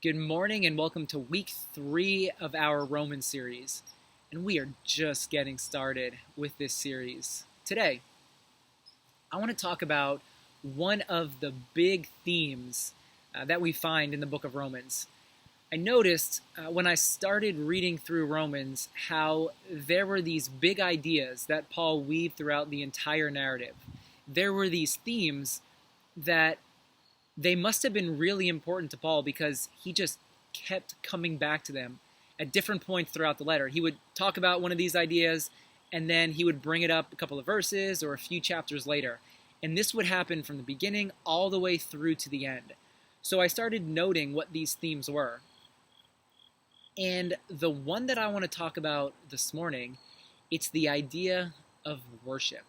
Good morning and welcome to week 3 of our Roman series. And we are just getting started with this series. Today, I want to talk about one of the big themes that we find in the book of Romans. I noticed when I started reading through Romans how there were these big ideas that Paul weaved throughout the entire narrative. There were these themes that they must have been really important to Paul because he just kept coming back to them at different points throughout the letter. He would talk about one of these ideas, and then he would bring it up a couple of verses or a few chapters later. And this would happen from the beginning all the way through to the end. So I started noting what these themes were. And the one that I want to talk about this morning, it's the idea of worship.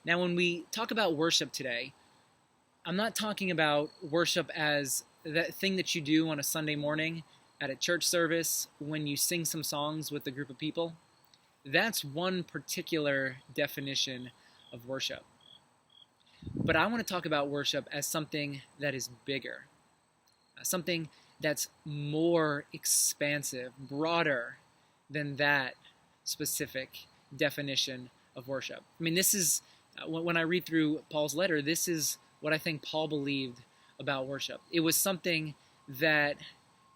Now, when we talk about worship today, I'm not talking about worship as that thing that you do on a Sunday morning at a church service when you sing some songs with a group of people. That's one particular definition of worship. But I want to talk about worship as something that is bigger, something that's more expansive, broader than that specific definition of worship. I mean, this is, when I read through Paul's letter, this is what I think Paul believed about worship. It was something that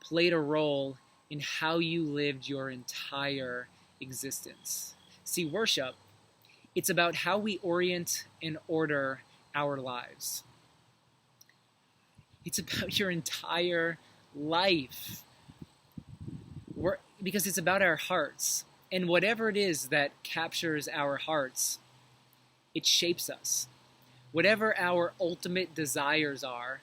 played a role in how you lived your entire existence. See, worship, it's about how we orient and order our lives. It's about your entire life. Because it's about our hearts. And whatever it is that captures our hearts, it shapes us. Whatever our ultimate desires are,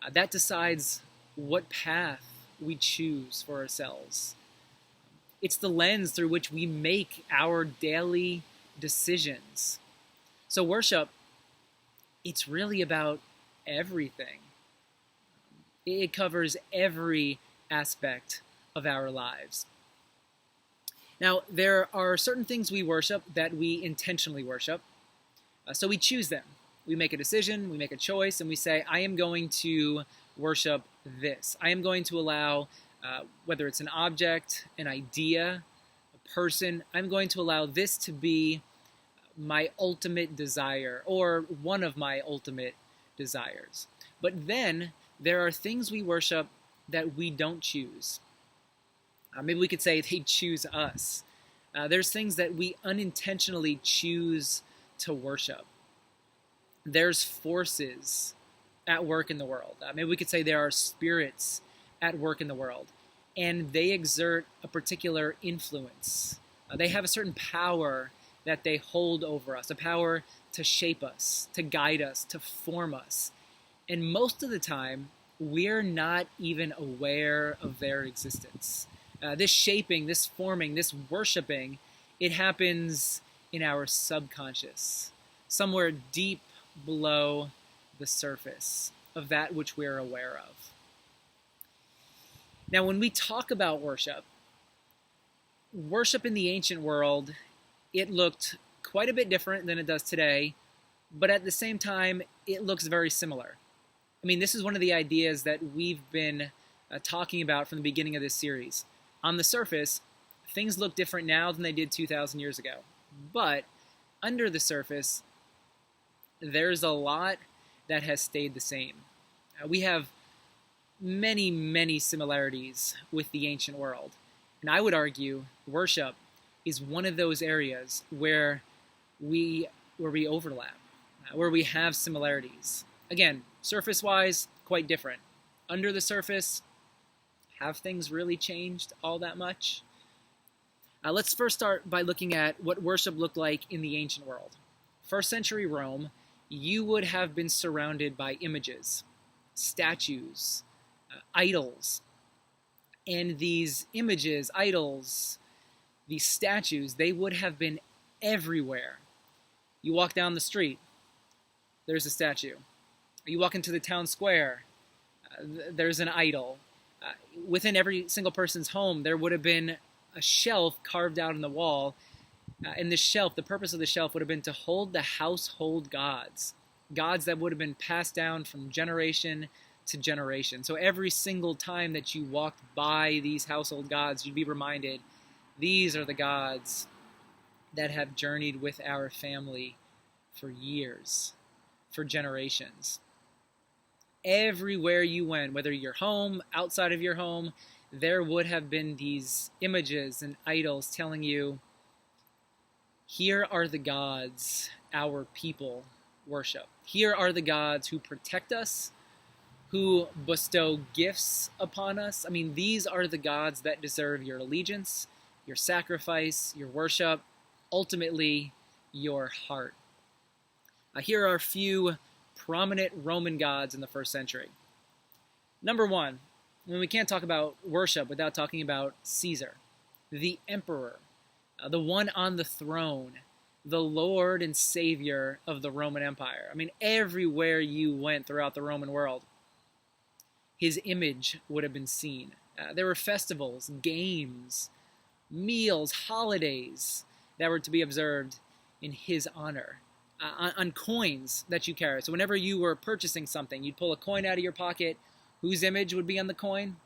that decides what path we choose for ourselves. It's the lens through which we make our daily decisions. So worship, it's really about everything. It covers every aspect of our lives. Now, there are certain things we worship that we intentionally worship, so we choose them. We make a decision, we make a choice, and we say, I am going to worship this. I am going to allow, whether it's an object, an idea, a person, I'm going to allow this to be my ultimate desire, or one of my ultimate desires. But then there are things we worship that we don't choose. Maybe we could say they choose us. There's things that we unintentionally choose to worship. There's forces at work in the world. Maybe we could say there are spirits at work in the world, and they exert a particular influence. They have a certain power that they hold over us, a power to shape us, to guide us, to form us. And most of the time, we're not even aware of their existence. This shaping, this forming, this worshiping, it happens in our subconscious, somewhere deep below the surface of that which we're aware of. Now, when we talk about worship in the ancient world, it looked quite a bit different than it does today, but at the same time, it looks very similar. I mean, this is one of the ideas that we've been talking about from the beginning of this series. On the surface, things look different now than they did 2,000 years ago, but under the surface, there's a lot that has stayed the same. We have many, many similarities with the ancient world. And I would argue worship is one of those areas where we overlap, where we have similarities. Again, surface-wise, quite different. Under the surface, have things really changed all that much? Let's first start by looking at what worship looked like in the ancient world. First century Rome, you would have been surrounded by images, statues, idols. And these images, idols, these statues, they would have been everywhere. You walk down the street, there's a statue. You walk into the town square, there's an idol. Within every single person's home, there would have been a shelf carved out in the wall. And this shelf, the purpose of the shelf would have been to hold the household gods that would have been passed down from generation to generation. So every single time that you walked by these household gods, you'd be reminded, these are the gods that have journeyed with our family for years, for generations. Everywhere you went, whether you're home, outside of your home, there would have been these images and idols telling you, here are the gods our people worship. Here are the gods who protect us, who bestow gifts upon us. I mean, these are the gods that deserve your allegiance, your sacrifice, your worship, ultimately your heart. Here are a few prominent Roman gods in the first century. Number one, we can't talk about worship without talking about Caesar, the emperor, the one on the throne, the Lord and Savior of the Roman Empire. I mean, everywhere you went throughout the Roman world, his image would have been seen. There were festivals, games, meals, holidays that were to be observed in his honor. On coins that you carry. So whenever you were purchasing something, you'd pull a coin out of your pocket. Whose image would be on the coin?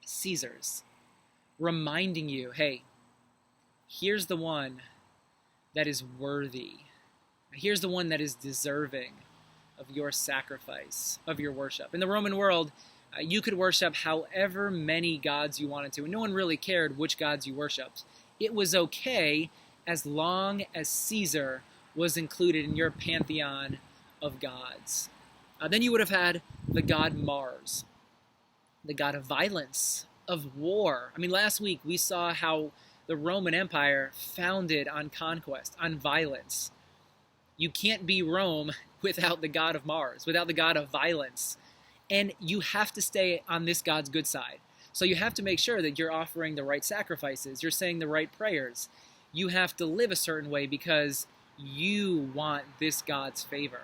Caesar's. Reminding you, hey, here's the one that is worthy. Here's the one that is deserving of your sacrifice, of your worship. In the Roman world, you could worship however many gods you wanted to, and no one really cared which gods you worshipped. It was okay as long as Caesar was included in your pantheon of gods. Then you would have had the god Mars, the god of violence, of war. I mean, last week we saw how the Roman Empire founded on conquest, on violence. You can't be Rome without the god of Mars, without the god of violence. And you have to stay on this god's good side. So you have to make sure that you're offering the right sacrifices, you're saying the right prayers. You have to live a certain way because you want this God's favor.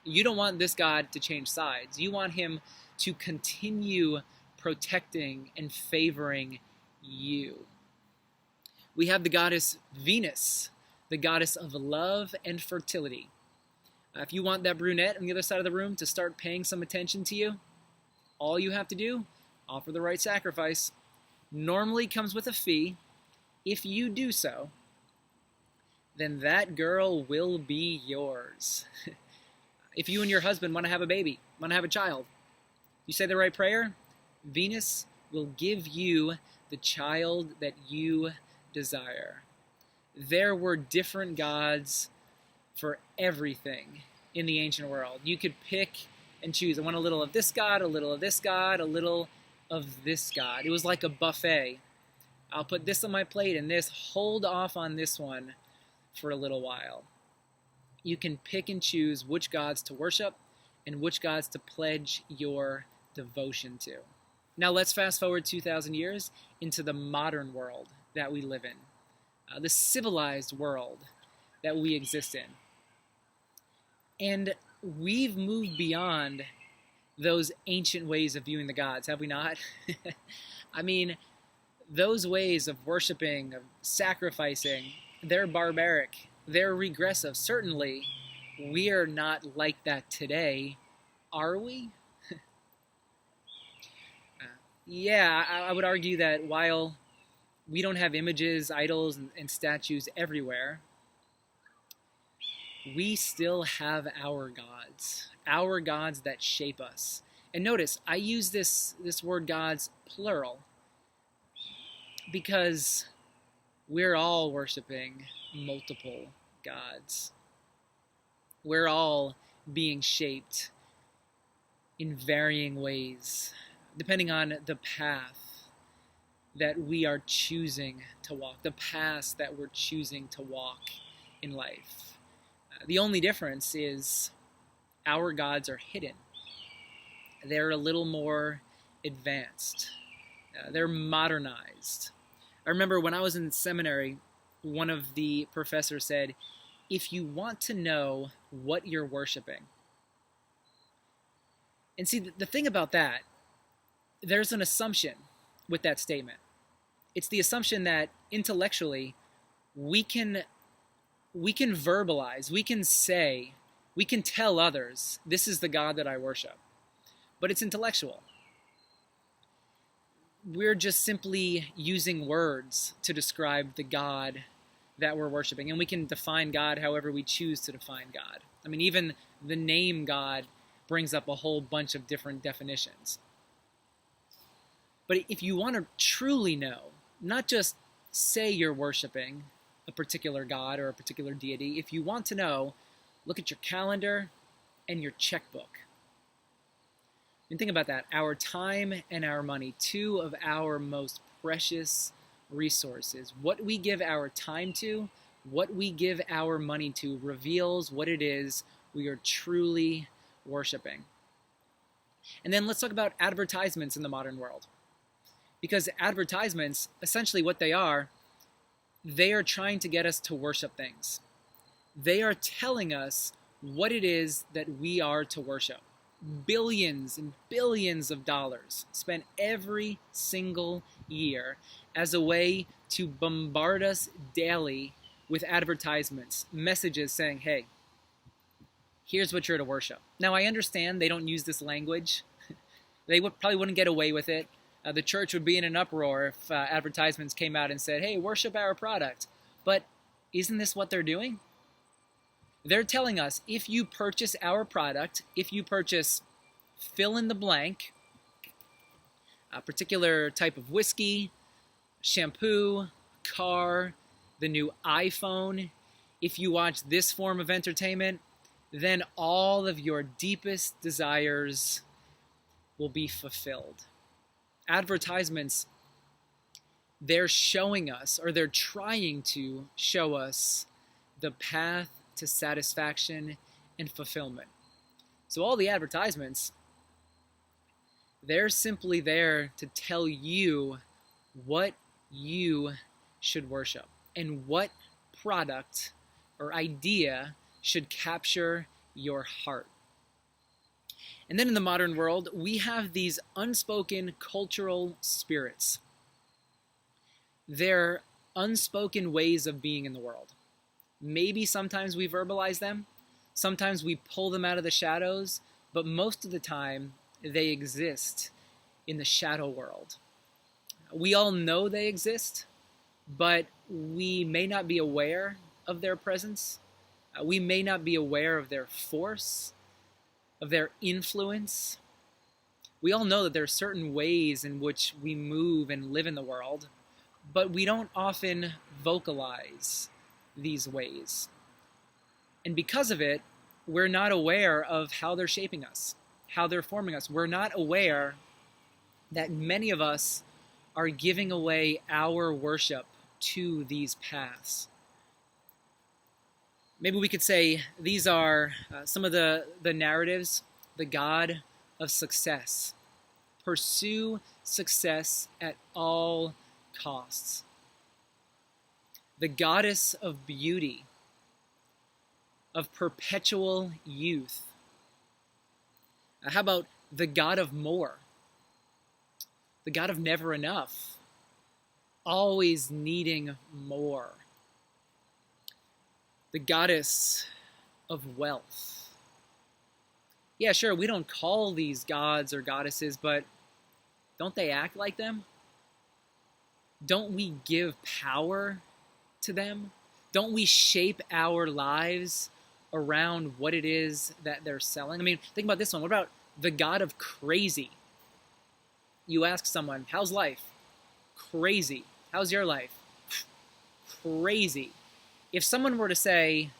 You don't want this God to change sides. You want him to continue protecting and favoring you. We have the goddess Venus, the goddess of love and fertility. If you want that brunette on the other side of the room to start paying some attention to you, all you have to do, offer the right sacrifice. Normally comes with a fee. If you do so, then that girl will be yours. If you and your husband want to have a baby, want to have a child, you say the right prayer, Venus will give you the child that you desire. There were different gods for everything in the ancient world. You could pick and choose. I want a little of this god, a little of this god, a little of this god. It was like a buffet. I'll put this on my plate and this, hold off on this one for a little while. You can pick and choose which gods to worship and which gods to pledge your devotion to. Now let's fast forward 2,000 years into the modern world that we live in, the civilized world that we exist in. And we've moved beyond those ancient ways of viewing the gods, have we not? I mean, those ways of worshiping, of sacrificing, they're barbaric, they're regressive. Certainly, we are not like that today, are we? Yeah, I would argue that while we don't have images, idols, and statues everywhere, we still have our gods that shape us. And notice, I use this word gods plural because we're all worshiping multiple gods. We're all being shaped in varying ways, depending on the path that we are choosing to walk, the paths that we're choosing to walk in life. The only difference is our gods are hidden. They're a little more advanced. They're modernized. I remember when I was in seminary, one of the professors said, if you want to know what you're worshiping. And see, the thing about that, there's an assumption with that statement. It's the assumption that intellectually we can verbalize, we can say, we can tell others, this is the God that I worship. but it's intellectual. We're just simply using words to describe the God that we're worshiping. And we can define God however we choose to define God. I mean, even the name God brings up a whole bunch of different definitions. But if you want to truly know, not just say you're worshiping a particular God or a particular deity, if you want to know, look at your calendar and your checkbook. And think about that. Our time and our money, two of our most precious resources. What we give our time to, what we give our money to, reveals what it is we are truly worshiping. And then let's talk about advertisements in the modern world. Because advertisements, essentially what they are trying to get us to worship things. They are telling us what it is that we are to worship. Billions and billions of dollars spent every single year as a way to bombard us daily with advertisements, messages saying, hey, here's what you're to worship. Now, I understand they don't use this language. They probably wouldn't get away with it. The church would be in an uproar if advertisements came out and said, hey, worship our product. But isn't this what they're doing? They're telling us, if you purchase our product, if you purchase fill in the blank, a particular type of whiskey, shampoo, car, the new iPhone, if you watch this form of entertainment, then all of your deepest desires will be fulfilled. Advertisements, they're showing us, or they're trying to show us, the path to satisfaction and fulfillment. So all the advertisements, they're simply there to tell you what you should worship and what product or idea should capture your heart. And then in the modern world, we have these unspoken cultural spirits. They're unspoken ways of being in the world. Maybe sometimes we verbalize them, sometimes we pull them out of the shadows, but most of the time they exist in the shadow world. We all know they exist, but we may not be aware of their presence. We may not be aware of their force, of their influence. We all know that there are certain ways in which we move and live in the world, but we don't often vocalize these ways. And because of it, we're not aware of how they're shaping us, how they're forming us. We're not aware that many of us are giving away our worship to these paths. Maybe we could say these are some of the narratives. The God of success. Pursue success at all costs. The goddess of beauty, of perpetual youth. How about the God of more? The God of never enough, always needing more. The goddess of wealth. Yeah, sure, we don't call these gods or goddesses, but don't they act like them? Don't we give power to them? Don't we shape our lives around what it is that they're selling? I mean, think about this one. What about the God of crazy? You ask someone, how's life? Crazy. How's your life? Crazy. If someone were to say,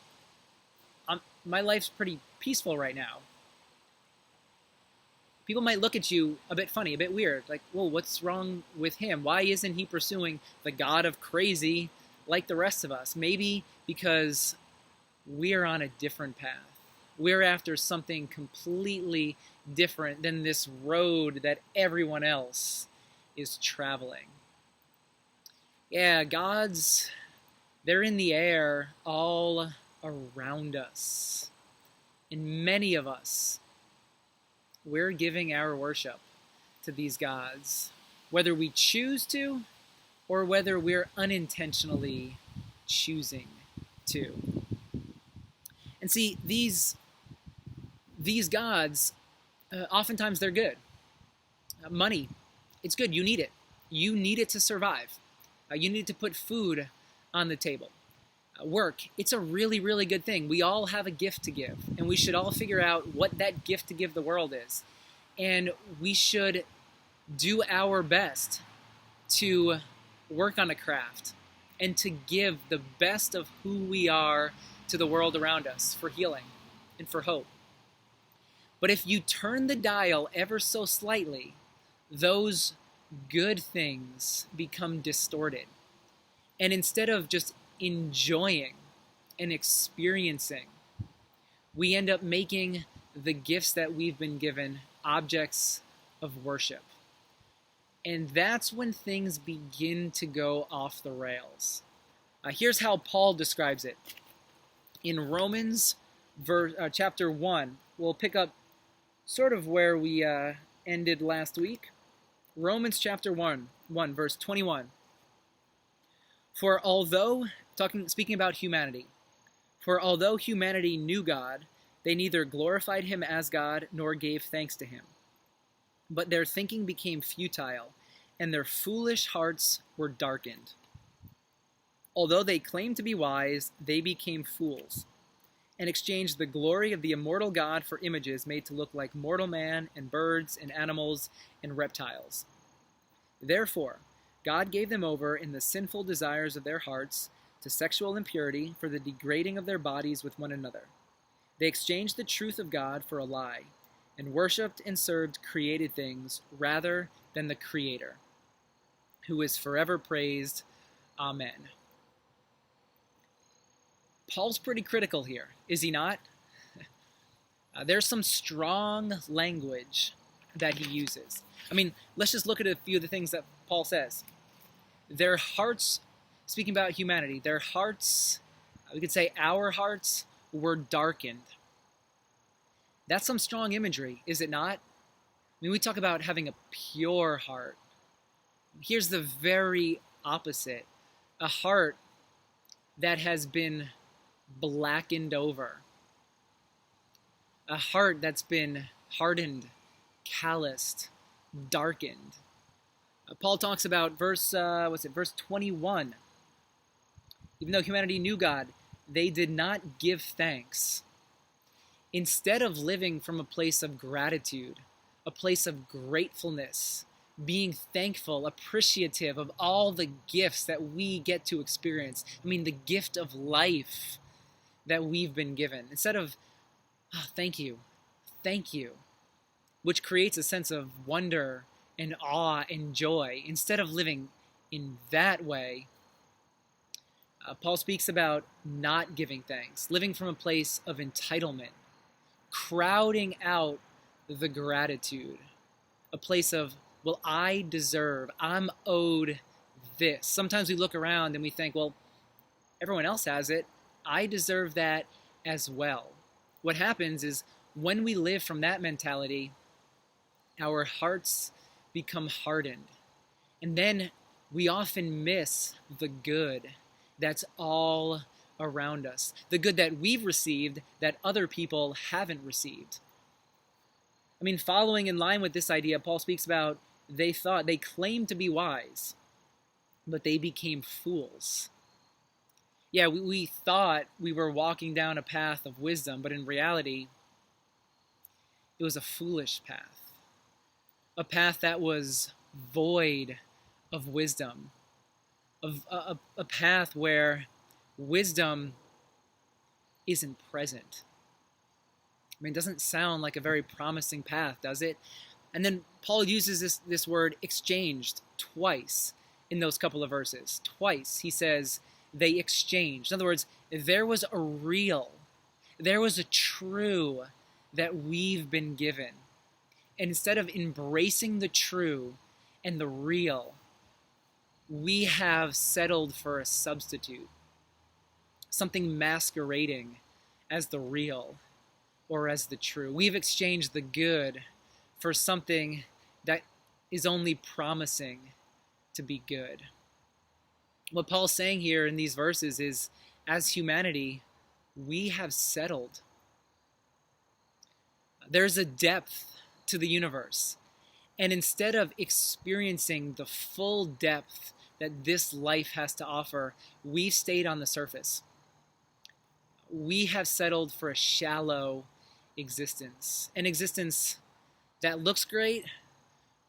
my life's pretty peaceful right now, people might look at you a bit funny, a bit weird. Like, whoa, what's wrong with him? Why isn't he pursuing the God of crazy like the rest of us? Maybe because we're on a different path. We're after something completely different than this road that everyone else is traveling. Yeah, gods, they're in the air all around us. And many of us, we're giving our worship to these gods, whether we choose to or whether we're unintentionally choosing to. And see, these gods, oftentimes they're good. Money, it's good. You need it. You need it to survive. You need to put food on the table. Work, it's a really, really good thing. We all have a gift to give, and we should all figure out what that gift to give the world is. And we should do our best to work on a craft and to give the best of who we are to the world around us for healing and for hope. But if you turn the dial ever so slightly, those good things become distorted. And instead of just enjoying and experiencing, we end up making the gifts that we've been given objects of worship. And that's when things begin to go off the rails. Here's how Paul describes it. In Romans chapter 1, we'll pick up sort of where we ended last week. Romans chapter 1, verse 21. For although, speaking about humanity, for although humanity knew God, they neither glorified him as God nor gave thanks to him. But their thinking became futile, and their foolish hearts were darkened. Although they claimed to be wise, they became fools, and exchanged the glory of the immortal God for images made to look like mortal man and birds and animals and reptiles. Therefore, God gave them over in the sinful desires of their hearts to sexual impurity for the degrading of their bodies with one another. They exchanged the truth of God for a lie, and worshipped and served created things rather than the Creator, who is forever praised. Amen. Paul's pretty critical here, is he not? There's some strong language that he uses. I mean, let's just look at a few of the things that Paul says. Their hearts, speaking about humanity, their hearts, we could say our hearts, were darkened. That's some strong imagery, is it not? I mean, we talk about having a pure heart. Here's the very opposite. A heart that has been blackened over. A heart that's been hardened, calloused, darkened. Paul talks about verse 21. Even though humanity knew God, they did not give thanks. Instead of living from a place of gratitude, a place of gratefulness, being thankful, appreciative of all the gifts that we get to experience. I mean, the gift of life that we've been given. Instead of, oh, thank you, which creates a sense of wonder and awe and joy. Instead of living in that way, Paul speaks about not giving thanks, living from a place of entitlement, crowding out the gratitude, a place of, well, I deserve, I'm owed this. Sometimes we look around and we think, well, everyone else has it, I deserve that as well. What happens is when we live from that mentality, our hearts become hardened. And then we often miss the good that's all around us, the good that we've received that other people haven't received. I mean, following in line with this idea, Paul speaks about they claimed to be wise, but they became fools. Yeah, we thought we were walking down a path of wisdom, but in reality, it was a foolish path. A path that was void of wisdom. Of a path where wisdom isn't present. I mean, it doesn't sound like a very promising path, does it? And then Paul uses this word exchanged twice in those couple of verses. Twice he says they exchanged. In other words, there was a true that we've been given. And instead of embracing the true and the real, we have settled for a substitute, something masquerading as the real or as the true. We've exchanged the good for something that is only promising to be good. What Paul's saying here in these verses is, as humanity, we have settled. There's a depth to the universe. And instead of experiencing the full depth that this life has to offer, we've stayed on the surface. We have settled for a shallow existence, an existence that looks great,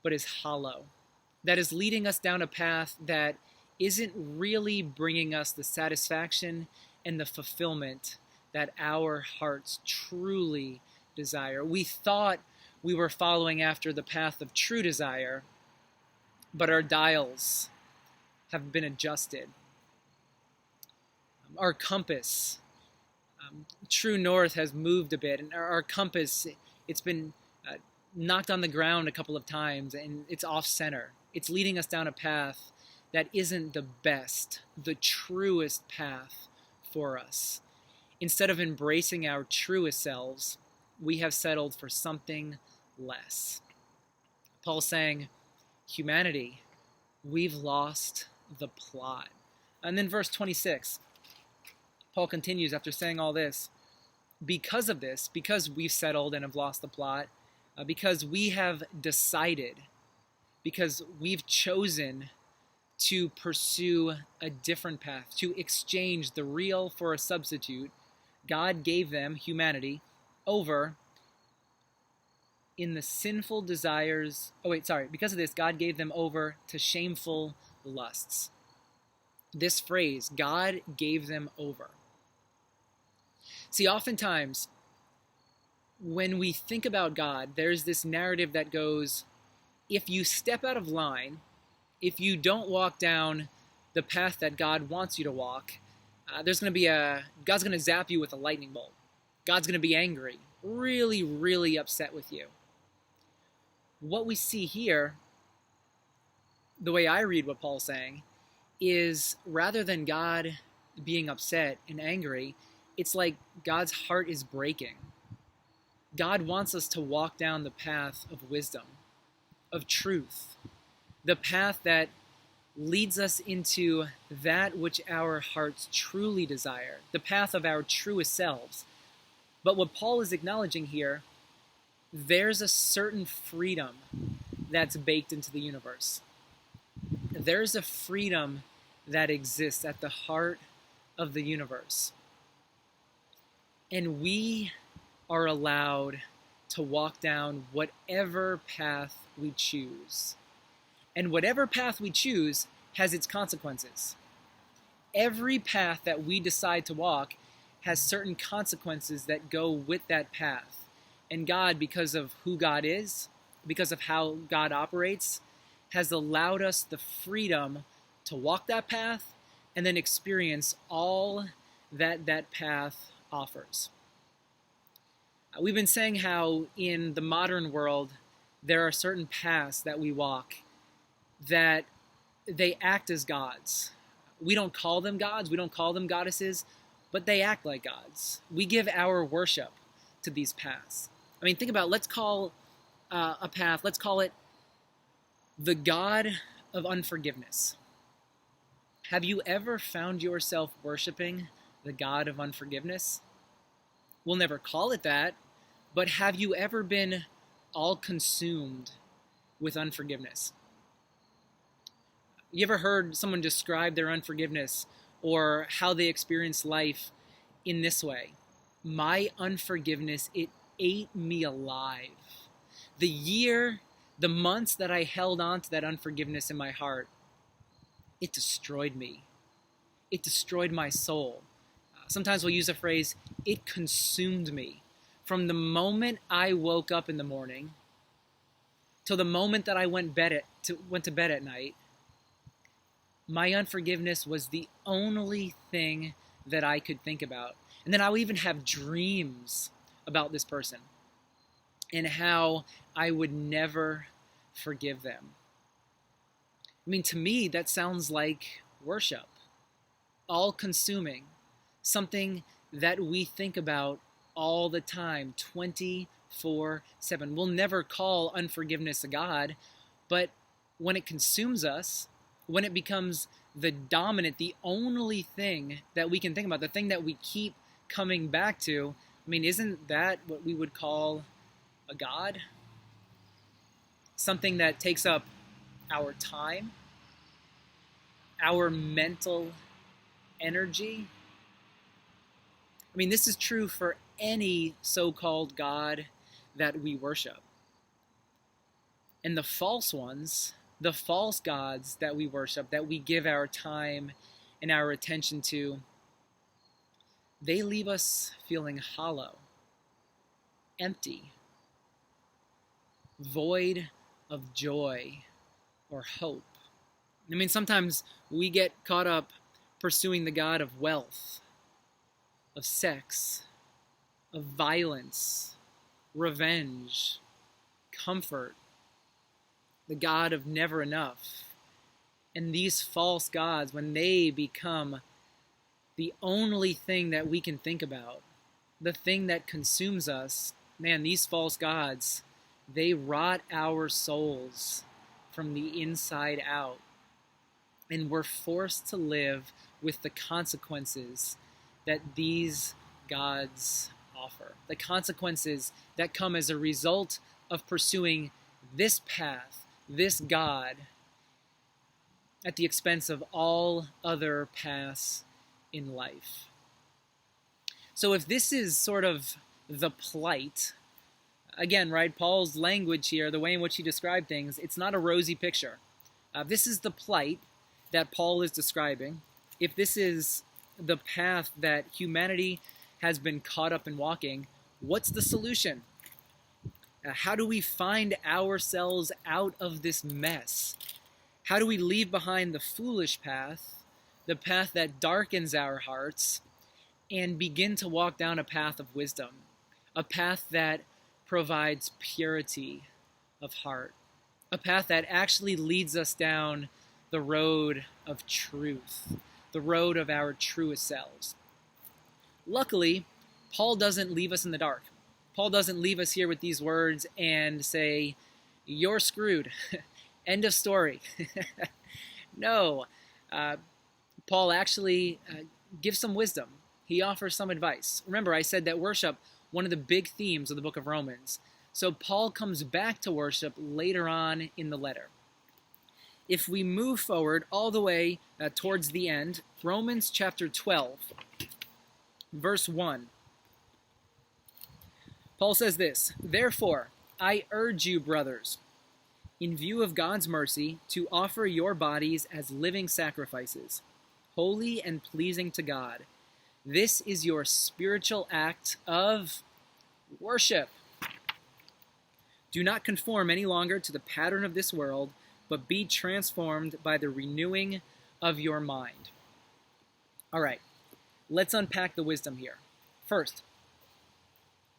but is hollow, that is leading us down a path that isn't really bringing us the satisfaction and the fulfillment that our hearts truly desire. We thought we were following after the path of true desire, but our dials have been adjusted. Our compass, true north, has moved a bit, and our compass, it's been knocked on the ground a couple of times, and it's off center. It's leading us down a path that isn't the best, the truest path for us. Instead of embracing our truest selves, we have settled for something less. Paul's saying, humanity, we've lost the plot. And then verse 26, Paul continues after saying all this. Because of this, because we've settled and have lost the plot, because we have decided, because we've chosen to pursue a different path, to exchange the real for a substitute, God gave them, humanity, over in the sinful desires. Because of this, God gave them over to shameful lusts. This phrase, God gave them over. See, oftentimes, when we think about God, there's this narrative that goes, if you step out of line, if you don't walk down the path that God wants you to walk, God's going to zap you with a lightning bolt. God's going to be angry, really, really upset with you. What we see here, the way I read what Paul's saying, is rather than God being upset and angry, it's like God's heart is breaking. God wants us to walk down the path of wisdom, of truth, the path that leads us into that which our hearts truly desire, the path of our truest selves. But what Paul is acknowledging here, there's a certain freedom that's baked into the universe. There's a freedom that exists at the heart of the universe. And we are allowed to walk down whatever path we choose. And whatever path we choose has its consequences. Every path that we decide to walk has certain consequences that go with that path. And God, because of who God is, because of how God operates, has allowed us the freedom to walk that path and then experience all that that path offers. We've been saying how in the modern world, there are certain paths that we walk that they act as gods. We don't call them gods, we don't call them goddesses, but they act like gods. We give our worship to these paths. I mean, think about it. Let's call a path, let's call it the God of unforgiveness. Have you ever found yourself worshiping the God of unforgiveness? We'll never call it that, but have you ever been all consumed with unforgiveness? You ever heard someone describe their unforgiveness or how they experience life in this way? My unforgiveness, it ate me alive. The months that I held on to that unforgiveness in my heart, it destroyed me. It destroyed my soul. Sometimes we'll use a phrase, it consumed me. From the moment I woke up in the morning till the moment that I went to bed at night, my unforgiveness was the only thing that I could think about. And then I'll even have dreams about this person and how I would never forgive them. I mean, to me, that sounds like worship, all-consuming, something that we think about all the time, 24/7. We'll never call unforgiveness a God, but when it consumes us, when it becomes the dominant, the only thing that we can think about, the thing that we keep coming back to, I mean, isn't that what we would call a God? something that takes up our time, our mental energy. I mean, this is true for any so-called God that we worship. And the false ones, the false gods that we worship, that we give our time and our attention to, they leave us feeling hollow, empty, void of joy or hope. I mean, sometimes we get caught up pursuing the god of wealth, of sex, of violence, revenge, comfort, the god of never enough. And these false gods, when they become the only thing that we can think about, the thing that consumes us, man, these false gods, they rot our souls from the inside out. And we're forced to live with the consequences that these gods offer. The consequences that come as a result of pursuing this path, this God, at the expense of all other paths in life. So if this is sort of the plight, again, right, Paul's language here, the way in which he described things, it's not a rosy picture. This is the plight that Paul is describing. If this is the path that humanity has been caught up in walking, what's the solution? How do we find ourselves out of this mess? How do we leave behind the foolish path, the path that darkens our hearts, and begin to walk down a path of wisdom, a path that provides purity of heart, a path that actually leads us down the road of truth, the road of our truest selves? Luckily, Paul doesn't leave us in the dark. Paul doesn't leave us here with these words and say, you're screwed. End of story. No. Paul actually gives some wisdom. He offers some advice. Remember, I said that worship, one of the big themes of the book of Romans. So Paul comes back to worship later on in the letter. If we move forward all the way towards the end, Romans chapter 12, verse 1. Paul says this, "Therefore, I urge you, brothers, in view of God's mercy, to offer your bodies as living sacrifices, holy and pleasing to God. This is your spiritual act of worship. Do not conform any longer to the pattern of this world, but be transformed by the renewing of your mind." All right, let's unpack the wisdom here. First,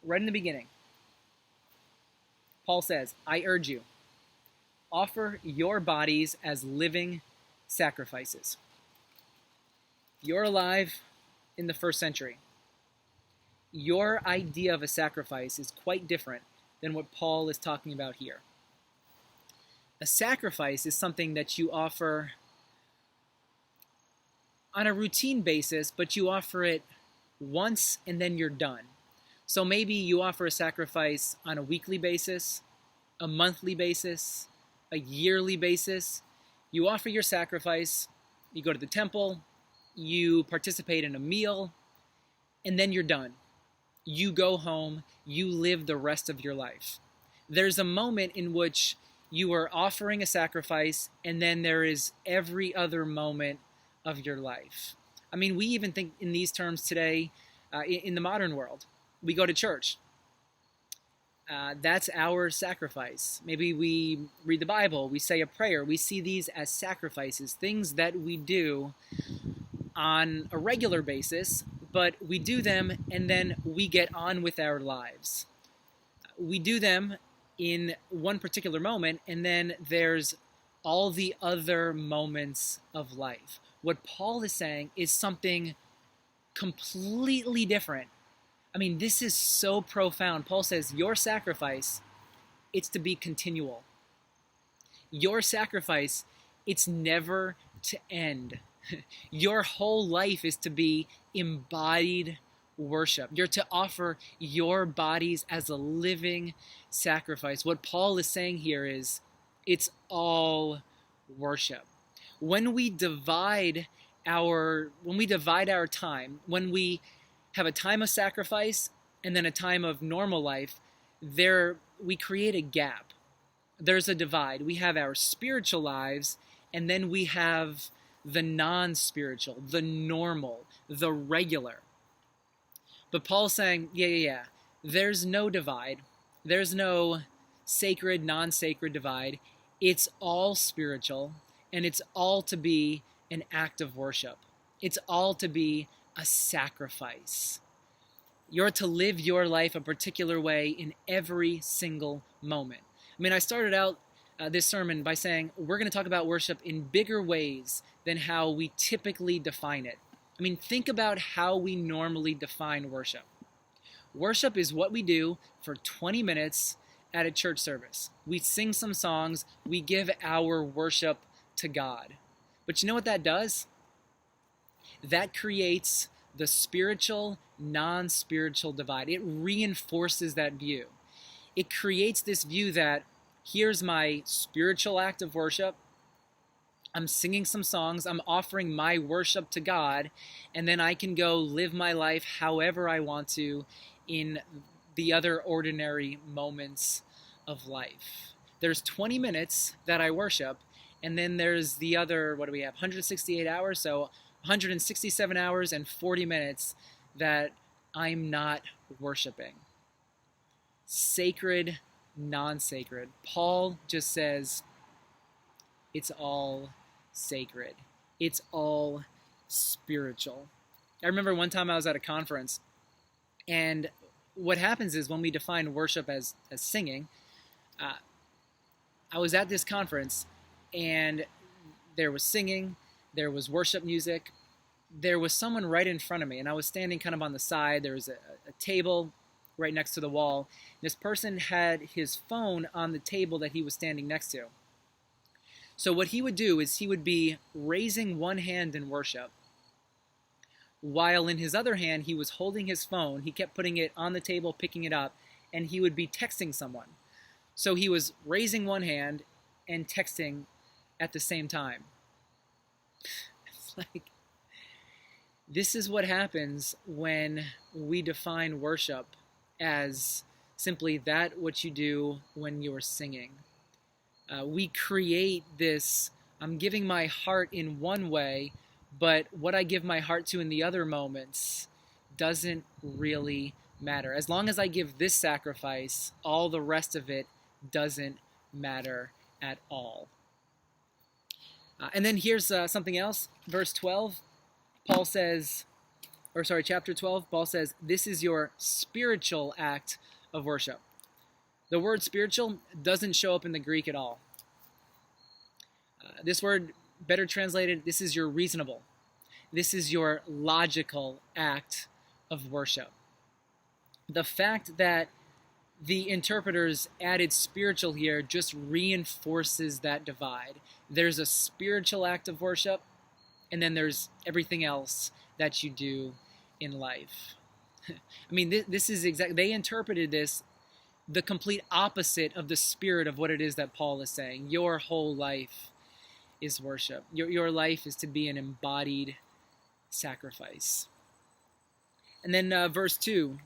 right in the beginning, Paul says, I urge you, offer your bodies as living sacrifices. You're alive in the first century. Your idea of a sacrifice is quite different than what Paul is talking about here. A sacrifice is something that you offer on a routine basis, but you offer it once and then you're done. So maybe you offer a sacrifice on a weekly basis, a monthly basis, a yearly basis. You offer your sacrifice, you go to the temple, you participate in a meal, and then you're done. You go home, you live the rest of your life. There's a moment in which you are offering a sacrifice, and then there is every other moment of your life. I mean, we even think in these terms today in the modern world. We go to church. That's our sacrifice. Maybe we read the Bible, we say a prayer. We see these as sacrifices, things that we do on a regular basis, but we do them and then we get on with our lives. We do them in one particular moment, and then there's all the other moments of life. What Paul is saying is something completely different. I mean, this is so profound. Paul says, your sacrifice, it's to be continual. Your sacrifice, it's never to end. Your whole life is to be embodied worship. You're to offer your bodies as a living sacrifice. What Paul is saying here is, It's all worship. When we divide our time, when we have a time of sacrifice and then a time of normal life, there we create a gap. There's a divide. We have our spiritual lives, and then we have the non-spiritual, the normal, the regular. But Paul's saying, yeah. There's no divide. There's no sacred, non-sacred divide. It's all spiritual, and it's all to be an act of worship. It's all to be a sacrifice. You're to live your life a particular way in every single moment. I mean, I started out this sermon by saying we're going to talk about worship in bigger ways than how we typically define it. I mean, think about how we normally define worship. Worship is what we do for 20 minutes at a church service. We sing some songs, we give our worship to God. But you know what that does? That creates the spiritual, non-spiritual divide. It reinforces that view. It creates this view that here's my spiritual act of worship. I'm singing some songs. I'm offering my worship to God. And then I can go live my life however I want to in the other ordinary moments of life. There's 20 minutes that I worship. And then there's the other, 168 hours? So 167 hours and 40 minutes that I'm not worshiping. Sacred, non-sacred. Paul just says it's all sacred. It's all spiritual. I remember one time I was at a conference, and what happens is when we define worship as singing, I was at this conference, and there was singing, there was worship music, there was someone right in front of me, and I was standing kind of on the side. There was a table right next to the wall. This person had his phone on the table that he was standing next to. So what he would do is he would be raising one hand in worship, while in his other hand he was holding his phone. He kept putting it on the table, picking it up, and he would be texting someone. So he was raising one hand and texting at the same time. It's like, this is what happens when we define worship as simply that what you do when you're singing. We create this, I'm giving my heart in one way, but what I give my heart to in the other moments doesn't really matter. As long as I give this sacrifice, all the rest of it doesn't matter at all. And then here's something else. Verse 12, chapter 12, Paul says, this is your spiritual act of worship. The word spiritual doesn't show up in the Greek at all. This word, better translated, this is your reasonable. This is your logical act of worship. The fact that the interpreters added spiritual here just reinforces that divide. There's a spiritual act of worship, and then there's everything else that you do in life. I mean, this is they interpreted this the complete opposite of the spirit of what it is that Paul is saying. Your whole life is worship. Your life is to be an embodied sacrifice. And then verse 2,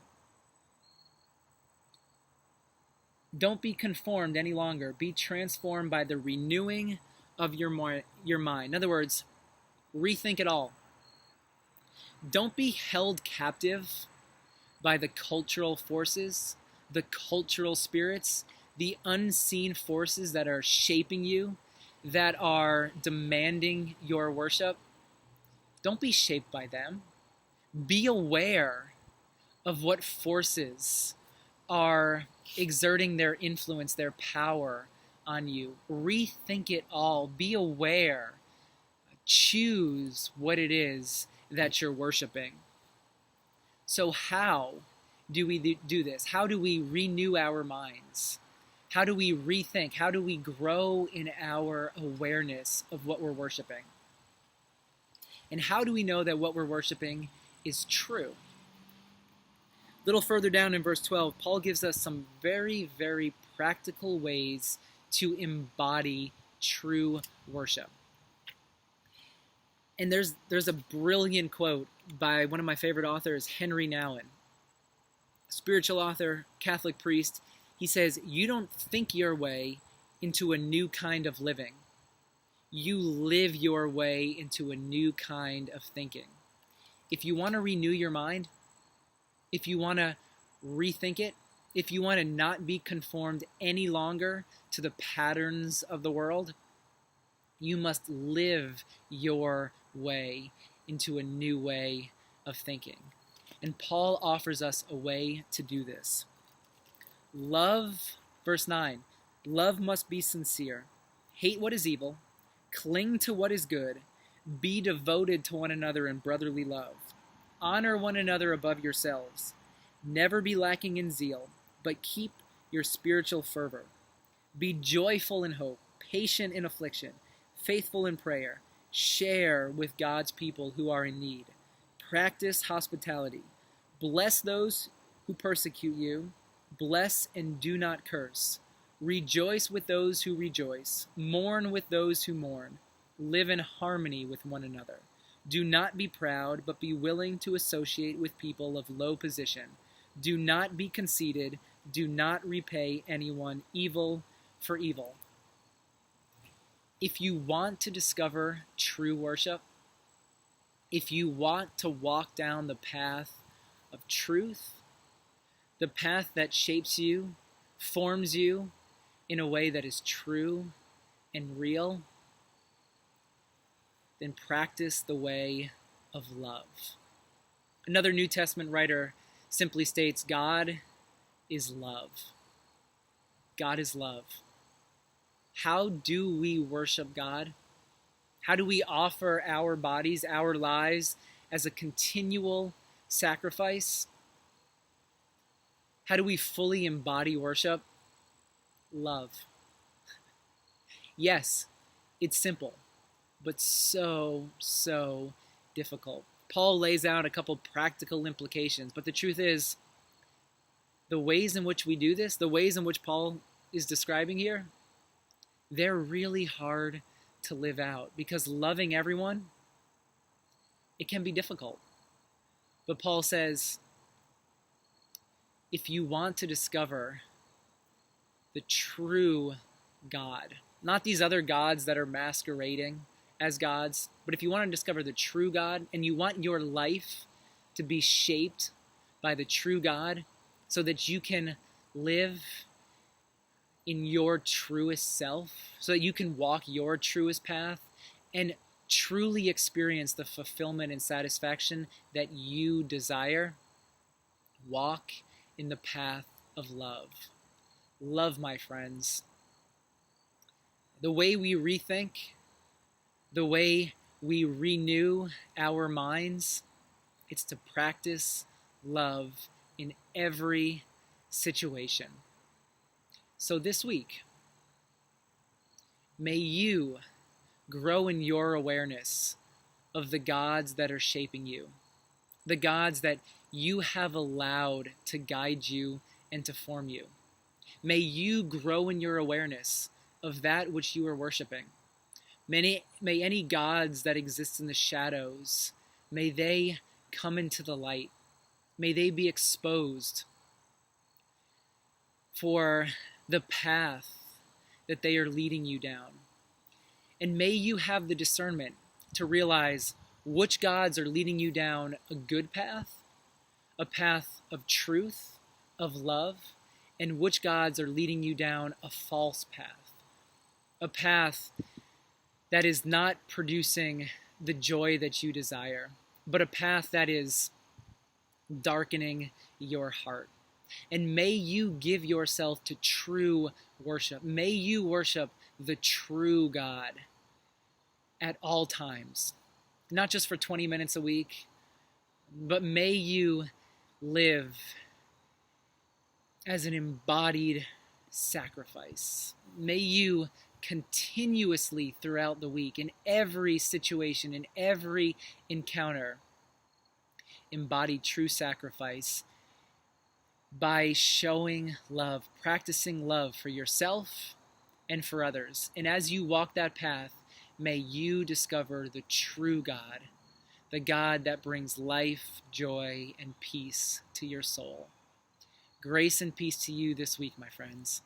don't be conformed any longer. Be transformed by the renewing of your mind. In other words, rethink it all. Don't be held captive by the cultural forces, the cultural spirits, the unseen forces that are shaping you, that are demanding your worship. Don't be shaped by them. Be aware of what forces are exerting their influence, their power on you. Rethink it all. Be aware. Choose what it is that you're worshiping. So how do we do this? How do we renew our minds? How do we rethink? How do we grow in our awareness of what we're worshiping? And how do we know that what we're worshiping is true? A little further down in verse 12, Paul gives us some very, very practical ways to embody true worship. And there's a brilliant quote by one of my favorite authors, Henry Nouwen, spiritual author, Catholic priest. He says, "You don't think your way into a new kind of living. You live your way into a new kind of thinking." If you want to renew your mind, if you want to rethink it, if you want to not be conformed any longer to the patterns of the world, you must live your way into a new way of thinking. And Paul offers us a way to do this. Love, verse 9, love must be sincere. Hate what is evil. Cling to what is good. Be devoted to one another in brotherly love. Honor one another above yourselves. Never be lacking in zeal, but keep your spiritual fervor. Be joyful in hope, patient in affliction, faithful in prayer. Share with God's people who are in need. Practice hospitality. Bless those who persecute you. Bless and do not curse. Rejoice with those who rejoice. Mourn with those who mourn. Live in harmony with one another. Do not be proud, but be willing to associate with people of low position. Do not be conceited. Do not repay anyone evil for evil. If you want to discover true worship, if you want to walk down the path of truth, the path that shapes you, forms you in a way that is true and real, then practice the way of love. Another New Testament writer simply states, God is love. God is love. How do we worship God? How do we offer our bodies, our lives as a continual sacrifice? How do we fully embody worship? Love. Yes, it's simple, but so difficult. Paul lays out a couple practical implications, but the truth is, the ways in which we do this, the ways in which Paul is describing here, they're really hard to live out, because loving everyone, it can be difficult. But Paul says, if you want to discover the true God, not these other gods that are masquerading as gods, but if you want to discover the true God, and you want your life to be shaped by the true God so that you can live in your truest self, so that you can walk your truest path and truly experience the fulfillment and satisfaction that you desire, walk in the path of love. Love, my friends. The way we rethink, the way we renew our minds, it's to practice love in every situation. So this week, may you grow in your awareness of the gods that are shaping you, the gods that you have allowed to guide you and to form you. May you grow in your awareness of that which you are worshiping. May any gods that exist in the shadows, may they come into the light. May they be exposed for the path that they are leading you down. And may you have the discernment to realize which gods are leading you down a good path, a path of truth, of love, and which gods are leading you down a false path, a path that is not producing the joy that you desire, but a path that is darkening your heart. And may you give yourself to true worship. May you worship the true God at all times, not just for 20 minutes a week, but may you live as an embodied sacrifice. May you continuously throughout the week, in every situation, in every encounter, embody true sacrifice by showing love, practicing love for yourself and for others. And as you walk that path, may you discover the true God, the God that brings life, joy, and peace to your soul. Grace and peace to you this week, my friends.